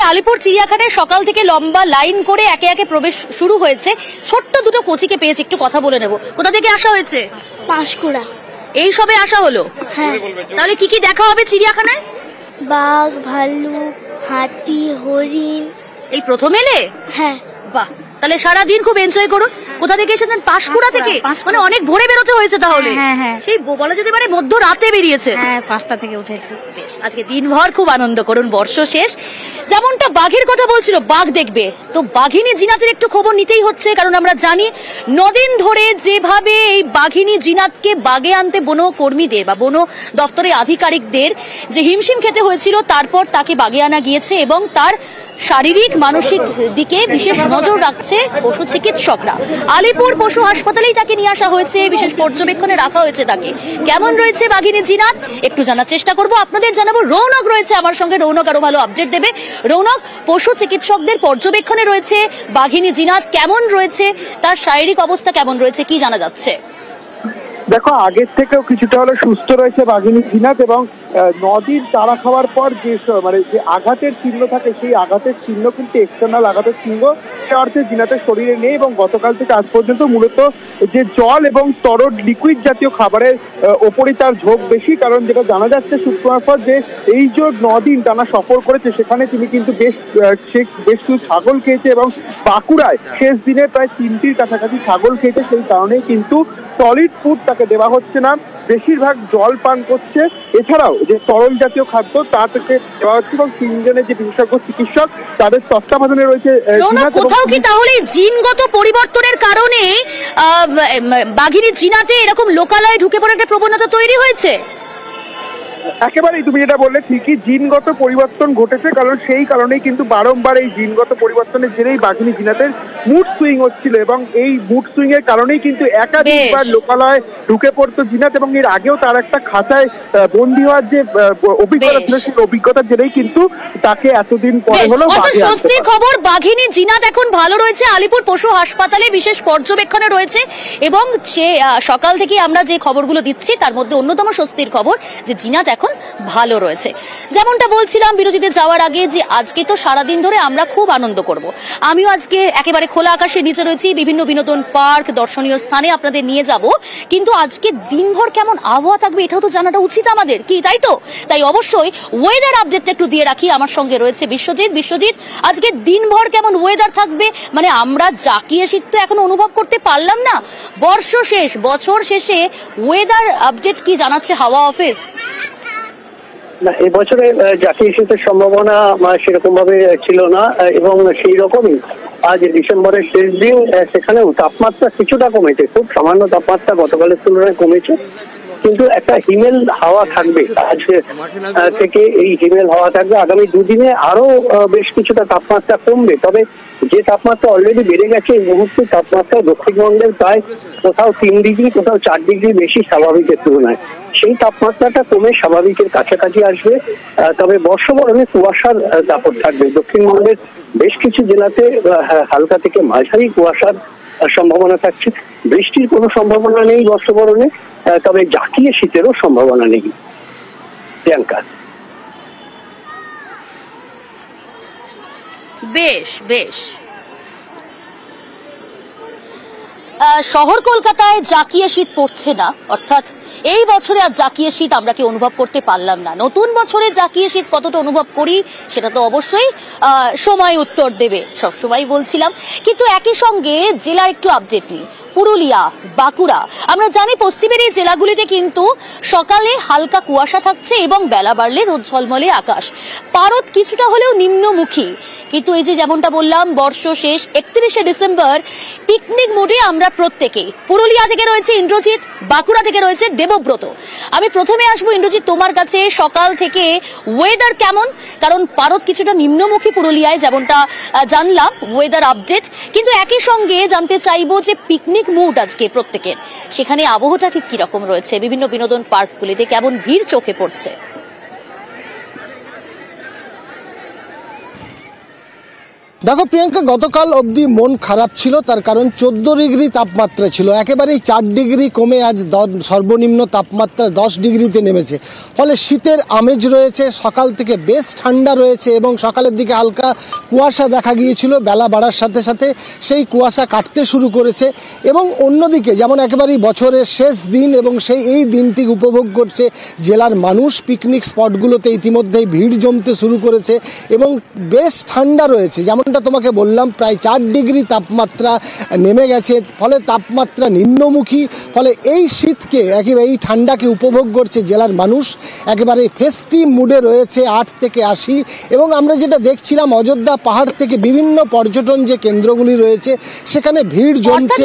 আলিপুর চিড়িয়াখানায় সকাল থেকে লম্বা লাইন করে একে একে প্রবেশ শুরু হয়েছে। ছোট্ট দুটো কচিকে পেয়েছে, একটু কথা বলে নেব। কোথা থেকে আসা হয়েছে? পাঁশকুড়া। এই সবে আসা হলো? হ্যাঁ। তাহলে কি কি দেখা হবে চিড়িয়াখানায়? বাঘ, ভাল্লুক, হাতি, হরিণ। এই প্রথম এলে? হ্যাঁ। বাহ, তাহলে সারাদিন খুব এনজয় করুন। কোথা থেকে এসেছেন? পাঁশকুড়া থেকে। মানে অনেক ভোরে বেরোতে হয়েছে তাহলে? হ্যাঁ হ্যাঁ, সেই বলা যেতে পারে মধ্য রাতে বেরিয়েছে। হ্যাঁ, 5টা থেকে উঠেছি। আজকে দিনভর খুব আনন্দ করুন, বর্ষ শেষ। যেমনটা বাঘের কথা বলছিল, বাঘ দেখবে তো বাঘিনী জিনাতের একটু খবর নিতেই হচ্ছে, কারণ আমরা জানি 9 দিন ধরে যেভাবে এই বাঘিনী জিনাতকে বাগে আনতে বন কর্মীদের বা বন দপ্তরের আধিকারিকদের যে হিমশিম খেতে হয়েছিল, তারপর তাকে বাগে আনা গিয়েছে এবং তার শারীরিক মানসিক দিকে বিশেষ নজর রাখছে পশু চিকিৎসকরা। আলিপুর পশু হাসপাতালেই তাকে নিয়ে আসা হয়েছে, বিশেষ পর্যবেক্ষণে রাখা হয়েছে তাকে। কেমন রয়েছে বাঘিনী জিনাত একটু জানার চেষ্টা করব, আপনাদের জানাবো। রৌনক রয়েছে আমার সঙ্গে, রৌনক আরো ভালো আপডেট দেবে। রৌনক, পশু চিকিৎসকদের পর্যবেক্ষণে রয়েছে বাঘিনী জিনাত, কেমন রয়েছে, তার শারীরিক অবস্থা কেমন রয়েছে, কি জানা যাচ্ছে? দেখো, আগের থেকেও কিছুটা হলে সুস্থ রয়েছে বাঘিনী জিনাত এবং 9 দিন তাড়া খাওয়ার পর যে আঘাতের চিহ্ন থাকে, সেই আঘাতের চিহ্ন কিন্তু এক্সটার্নাল আঘাতের চিহ্ন সে অর্থে জিনাতের শরীরে নেই। এবং গতকাল থেকে আজ পর্যন্ত মূলত যে জল এবং তরল লিকুইড জাতীয় খাবারের ওপরই তার ঝোঁক বেশি। কারণ যেটা জানা যাচ্ছে সূত্র মারফত, যে এই যে 9 দিন টানা সফর করেছে, সেখানে তিনি কিন্তু বেশ কিছু ছাগল খেয়েছে এবং বাঁকুড়ায় শেষ দিনে প্রায় 3টির কাছাকাছি ছাগল খেয়েছে। সেই কারণেই কিন্তু সলিড ফুড তাকে দেওয়া হচ্ছে না, বেশিরভাগ জল পান করছে। এছাড়াও যে তরল জাতীয় খাদ্য তা থেকে দেওয়া হচ্ছে এবং 3 জনের যে বিশেষজ্ঞ চিকিৎসক তাদের তত্ত্বাবধানে রয়েছে। কোথাও কি তাহলে জিনগত পরিবর্তনের কারণে বাঘিনী জিনাতে এরকম লোকালয়ে ঢুকে পড়ার একটা প্রবণতা তৈরি হয়েছে? একেবারেই তুমি যেটা বললে ঠিকই, জিনগত পরিবর্তন ঘটেছে। কারণ সেই কারণেই কিন্তু বারংবার এই জিনগত পরিবর্তনের জেরেই বাঘিনী জিনাতের মুড সুইং হচ্ছিল এবং এই মুড সুইং এর কারণেই কিন্তু একাধিকবার লোকালয়ে ঢুকে পড়তো জিনাত। এবং এর আগেও তার একটা খাঁচায় বন্দী হওয়ার যে অভিজ্ঞতা ছিল, সেই অভিজ্ঞতার জেরেই কিন্তু তাকে এতদিন পরে হলো স্বস্তির খবর। বাঘিনী জিনাত এখন ভালো রয়েছে, আলিপুর পশু হাসপাতালে বিশেষ পর্যবেক্ষণে রয়েছে এবং সে সকাল থেকে আমরা যে খবরগুলো দিচ্ছি তার মধ্যে অন্যতম স্বস্তির খবর যে জিনাত এখন ভালো রয়েছে। যেমনটা বলছিলাম বিরতিতে যাওয়ার আগে, যে আজকে তো সারাদিন ধরে আমরা খুব আনন্দ করব। আমিও আজকে একেবারে খোলা আকাশের নিচে রয়েছি, বিভিন্ন বিনোদন পার্ক, দর্শনীয় স্থানে আপনাদের নিয়ে যাব। কিন্তু আজকে দিনভর কেমন আবহাওয়া থাকবে এটাও তো জানাটা উচিত আমাদের, কি তাই তো? তাই অবশ্যই ওয়েদার আপডেটটা একটু দিয়ে রাখি। আমার সঙ্গে রয়েছে বিশ্বজিৎ। বিশ্বজিৎ, আজকে দিনভর কেমন ওয়েদার থাকবে? মানে আমরা জাকিয়ে শীত তো এখন অনুভব করতে পারলাম না, বর্ষ শেষ, বছর শেষে ওয়েদার আপডেট কি জানাচ্ছে হাওয়া অফিস? না, এবছরে জাতীয় শীতের সম্ভাবনা সেরকম ভাবে ছিল না এবং সেই রকমই আজ ডিসেম্বরের শেষ দিন, সেখানেও তাপমাত্রা কিছুটা কমেছে, খুব সামান্য তাপমাত্রা গতকালের তুলনায় কমেছে। কিন্তু একটা হিমেল হাওয়া থাকবে আজ থেকে, এই হিমেল হাওয়া থাকবে। আগামী 2 দিনে আরো বেশ কিছুটা তাপমাত্রা কমবে। তবে যে তাপমাত্রা অলরেডি বেড়ে গেছে, এই মুহূর্তে তাপমাত্রা দক্ষিণবঙ্গের প্রায় কোথাও 3 ডিগ্রি, কোথাও 4 ডিগ্রি বেশি স্বাভাবিকের তুলনায়। সেই তাপমাত্রাটা কমে স্বাভাবিকের কাছাকাছি আসবে। তবে বর্ষবরণে কুয়াশার দাপট থাকবে। দক্ষিণবঙ্গের বেশ কিছু জেলাতে হালকা থেকে মাঝারি কুয়াশার সম্ভাবনা থাকছে। বৃষ্টির কোনো সম্ভাবনা নেই বর্ষবরণে, তবে জাকিয়ে শীতেরও সম্ভাবনা নেই। প্রিয়াঙ্কা, বেশ বেশ। শহর কলকাতায় জাকিয়ে শীত পড়ছে না, অর্থাৎ এই বছরে আর জাকিয়ে শীত আমরা কি অনুভব করতে পারলাম না। নতুন বছরে জাকিয়ে শীত কতটা অনুভব করি সেটা তো অবশ্যই সময় উত্তর দেবে, সবসময় বলছিলাম। কিন্তু একই সঙ্গে জেলার একটু আপডেট নিই। পুরুলিয়া, বাঁকুড়া, আমরা জানি পশ্চিমের এই জেলাগুলিতে কিন্তু সকালে হালকা কুয়াশা থাকছে এবং বেলা বাড়লে রোদ ঝলমলে আকাশ। পারদ কিছুটা হলেও নিম্নমুখী, কিন্তু এই যে যেমনটা বললাম বর্ষ শেষ 31শে ডিসেম্বর, পিকনিক মুডে আমরা প্রত্যেকেই। পুরুলিয়া থেকে রয়েছে ইন্দ্রজিৎ, বাঁকুড়া থেকে রয়েছে দেবব্রত। আমি প্রথমে আসবো ইন্দ্রজিৎ তোমার কাছে, সকাল থেকে ওয়েদার কেমন? কারণ পারদ কিছুটা নিম্নমুখী পুরুলিয়ায়, যেমনটা জানলাম ওয়েদার আপডেট। কিন্তু একই সঙ্গে জানতে চাইবো যে পিকনিক মুড আজকে প্রত্যেকের, সেখানে আবহাওয়াটা ঠিক কিরকম রয়েছে? বিভিন্ন বিনোদন পার্কগুলিতে কেমন ভিড় চোখে পড়ছে? দেখো প্রিয়াঙ্কা, গতকাল অবধি মন খারাপ ছিল, তার কারণ 14 ডিগ্রি তাপমাত্রা ছিল, একেবারেই 4 ডিগ্রি কমে আজ সর্বনিম্ন তাপমাত্রা 10 ডিগ্রিতে নেমেছে। ফলে শীতের আমেজ রয়েছে, সকাল থেকে বেশ ঠান্ডা রয়েছে এবং সকালের দিকে হালকা কুয়াশা দেখা গিয়েছিল। বেলা বাড়ার সাথে সাথে সেই কুয়াশা কাটতে শুরু করেছে এবং অন্যদিকে যেমন একেবারেই বছরের শেষ দিন এবং এই দিনটি উপভোগ করছে জেলার মানুষ। পিকনিক স্পটগুলোতে ইতিমধ্যেই ভিড় জমতে শুরু করেছে এবং বেশ ঠান্ডা রয়েছে। যেমনটা তোমাকে বললাম, প্রায় 4 ডিগ্রি তাপমাত্রা নেমে গেছে, ফলে তাপমাত্রা নিম্নমুখী। ফলে এই শীতকে একেবারে এই ঠান্ডাকে উপভোগ করছে জেলার মানুষ, একেবারে ফেস্টিভ মুডে রয়েছে 8 থেকে 80। এবং আমরা যেটা দেখছিলাম, অযোধ্যা পাহাড় থেকে বিভিন্ন পর্যটন যে কেন্দ্রগুলি রয়েছে সেখানে ভিড় জমছে,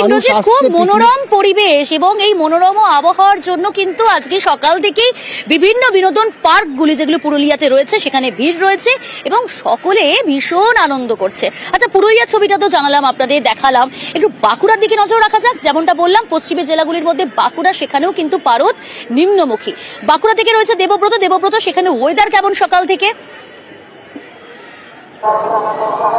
মানুষ আসছে। মনোরম পরিবেশ এবং এই মনোরম আবহাওয়ার জন্য কিন্তু আজকে সকাল থেকেই বিভিন্ন বিনোদন পার্কগুলি যেগুলো পুরুলিয়াতে রয়েছে সেখানে ভিড় রয়েছে এবং সকলে ভীষণ আনন্দ করছে। আচ্ছা, পুরুলিয়ার ছবিটা তো জানালাম, আপনাদের দেখালাম, একটু বাঁকুড়ার দিকে নজর রাখা যাক। যেমনটা বললাম, পশ্চিমের জেলাগুলির মধ্যে বাঁকুড়া, সেখানেও কিন্তু পারদ নিম্নমুখী। বাঁকুড়া থেকে রয়েছে দেবব্রত, সেখানে ওয়েদার কেমন সকাল থেকে?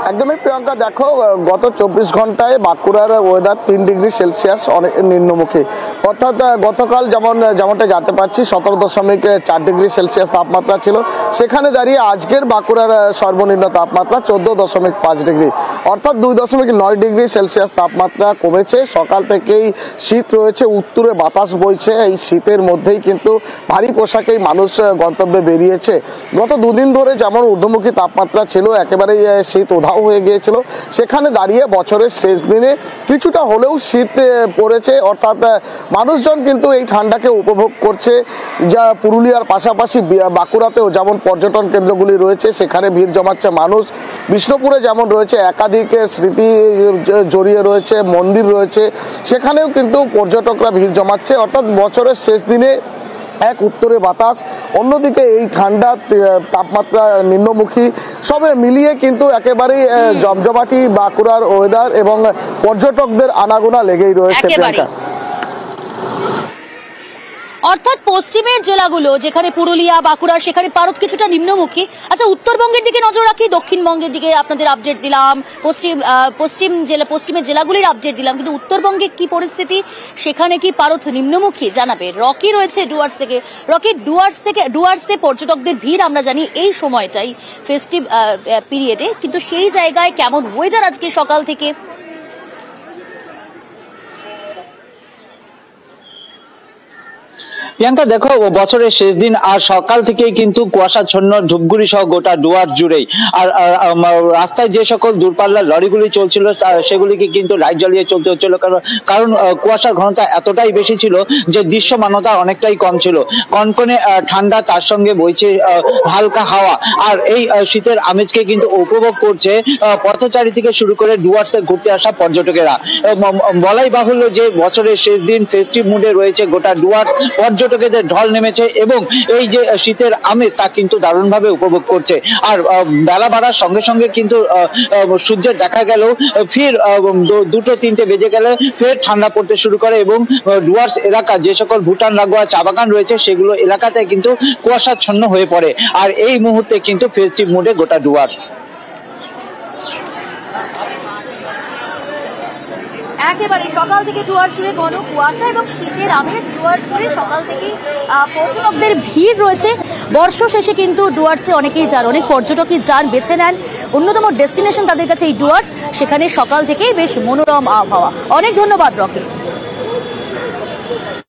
একদমই প্রিয়াঙ্কা, দেখো গত 24 ঘন্টায় বাঁকুড়ার ওয়েদার 3 ডিগ্রি সেলসিয়াস অনেক নিম্নমুখী। অর্থাৎ গতকাল যেমনটা জানতে পারছি 17.4 ডিগ্রি সেলসিয়াস তাপমাত্রা ছিল, সেখানে দাঁড়িয়ে আজকের বাঁকুড়ার সর্বনিম্ন তাপমাত্রা 14.5 ডিগ্রি, অর্থাৎ 2.9 ডিগ্রি সেলসিয়াস তাপমাত্রা কমেছে। সকাল থেকেই শীত রয়েছে, উত্তরে বাতাস বইছে। এই শীতের মধ্যেই কিন্তু ভারী পোশাকেই মানুষ গন্তব্যে বেরিয়েছে। গত দুদিন ধরে যেমন ঊর্ধ্বমুখী তাপমাত্রা ছিল, একেবারে শীত উধাও হয়ে গিয়েছিল, সেখানে দাঁড়িয়ে বছরের শেষ দিনে কিছুটা হলেও শীত পড়েছে। অর্থাৎ মানুষজন কিন্তু এই ঠান্ডাকে উপভোগ করছে। যা পুরুলিয়ার পাশাপাশি বাঁকুড়াতেও যেমন পর্যটন কেন্দ্রগুলি রয়েছে সেখানে ভিড় জমাচ্ছে মানুষ। বিষ্ণুপুরে যেমন রয়েছে একাধিক স্মৃতি জড়িয়ে রয়েছে, মন্দির রয়েছে, সেখানেও কিন্তু পর্যটকরা ভিড় জমাচ্ছে। অর্থাৎ বছরের শেষ দিনে এক উত্তরে বাতাস, অন্যদিকে এই ঠান্ডা তাপমাত্রা নিম্নমুখী, সবে মিলিয়ে কিন্তু একেবারেই জমজমাটি বাঁকুড়ার ওয়েদার এবং পর্যটকদের আনাগোনা লেগেই রয়েছে প্রিয়াঙ্কা। অর্থাৎ পশ্চিমের জেলাগুলো যেখানে পুরুলিয়া, বাঁকুড়া, সেখানে পারদ কিছুটা নিম্নমুখী। আচ্ছা, উত্তরবঙ্গের দিকে নজর রাখি, দক্ষিণবঙ্গের দিকে আপনাদের আপডেট দিলাম, পশ্চিমের জেলাগুলির আপডেট দিলাম, কিন্তু উত্তরবঙ্গে কি পরিস্থিতি, সেখানে কি পারদ নিম্নমুখী জানাবে। রকি রয়েছে ডুয়ার্স থেকে। রকি, ডুয়ার্সে পর্যটকদের ভিড় আমরা জানি এই সময়টাই ফেস্টিভ পিরিয়ডে, কিন্তু সেই জায়গায় কেমন ওয়েদার আজকে সকাল থেকে? প্রিয়াঙ্কা, দেখো বছরের শেষ দিন আর সকাল থেকেই কিন্তু কুয়াশাচ্ছন্ন ধূপগুড়ি সহ গোটা ডুয়ার্স জুড়েই। আর রাস্তায় যে সকল দূরপাল্লার লরিগুলি চলছিল সেগুলিকে কিন্তু লাইট জ্বালিয়ে চলতে হচ্ছিল, কারণ কুয়াশার ঘনতা এতটাই বেশি ছিল যে দৃশ্যমানতা অনেকটাই কম ছিল। কনকনে ঠান্ডা, তার সঙ্গে বইছে হালকা হাওয়া, আর এই শীতের আমেজকে কিন্তু উপভোগ করছে পথচারী থেকে শুরু করে ডুয়ার্সে ঘুরতে আসা পর্যটকেরা। বলাই বাহুল্য যে বছরের শেষ দিন ফেস্টিভ মুডে রয়েছে গোটা ডুয়ার্স, পর্যটকের ঢল নেমেছে এবং এই যে শীতের আমেজ তা কিন্তু দারুণভাবে উপভোগ করছে। আর বেলা বাড়ার সঙ্গে সঙ্গে কিন্তু সূর্যের দেখা গেল ফির 2-3টে বেজে গেলে ফের ঠান্ডা পড়তে শুরু করে এবং ডুয়ার্স এলাকা যে সকল ভুটান লাগোয়া চা বাগান রয়েছে সেগুলো এলাকাতে কিন্তু কুয়াশাচ্ছন্ন হয়ে পড়ে। আর এই মুহূর্তে কিন্তু ফেস্টিভ মুডে গোটা ডুয়ার্স। একেবারে সকাল থেকে ডুয়ার্স জুড়ে ঘন কুয়াশা এবং শীতের আমেজ। ডুয়ার্স জুড়ে সকাল থেকেই পর্যটকদের ভিড় রয়েছে। বর্ষ শেষে কিন্তু ডুয়ার্সে অনেকেই যান, অনেক পর্যটকই যান, বেছে নেন অন্যতম ডেস্টিনেশন তাদের কাছে এই ডুয়ার্স। সেখানে সকাল থেকেই বেশ মনোরম আবহাওয়া। অনেক ধন্যবাদ রকি।